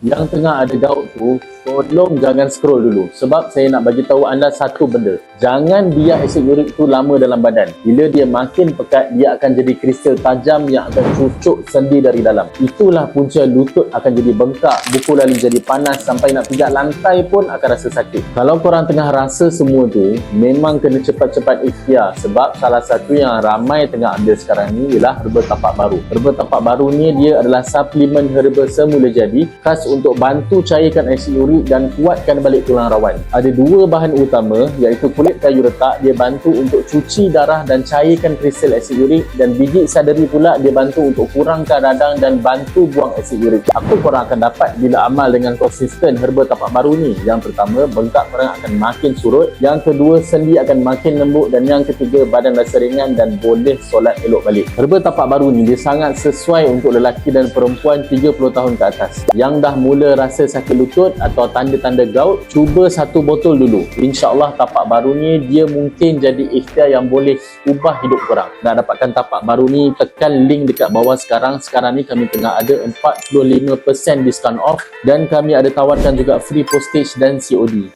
yang tengah ada gout tu, tolong jangan scroll dulu. Sebab saya nak bagi tahu anda satu benda. Jangan biar asid urik tu lama dalam badan. Bila dia makin pekat, dia akan jadi kristal tajam yang akan cucuk sendi dari dalam. Itulah punca lutut akan jadi bengkak, buku lalu jadi panas, sampai nak pijak lantai pun akan rasa sakit. Kalau korang tengah rasa semua tu, memang kena cepat-cepat ikhtiar. Sebab salah satu yang ramai tengah ambil sekarang ni ialah herba tapak baru. Herba tapak baru ni dia adalah suplemen herba semula jadi, khas untuk bantu cairkan asid urik dan kuatkan balik tulang rawan. Ada dua bahan utama, iaitu kulit kayu retak, dia bantu untuk cuci darah dan cairkan kristal asid urik, dan biji sadari pula dia bantu untuk kurangkan radang dan bantu buang asid urik. Apa korang akan dapat bila amal dengan konsisten herba tapak baru ni? Yang pertama, bengkak korang akan makin surut. Yang kedua, sendi akan makin lembut. Dan yang ketiga, badan rasa ringan dan boleh solat elok balik. Herba tapak baru ni dia sangat sesuai untuk lelaki dan perempuan 30 tahun ke atas. Yang dah mula rasa sakit lutut atau tanda-tanda gout, cuba 1 botol dulu. InsyaAllah tapak baru ni dia mungkin jadi ikhtiar yang boleh ubah hidup korang. Nak dapatkan tapak baru ni, tekan link dekat bawah sekarang. Sekarang ni kami tengah ada 45% diskaun off, dan kami ada tawarkan juga free postage dan COD.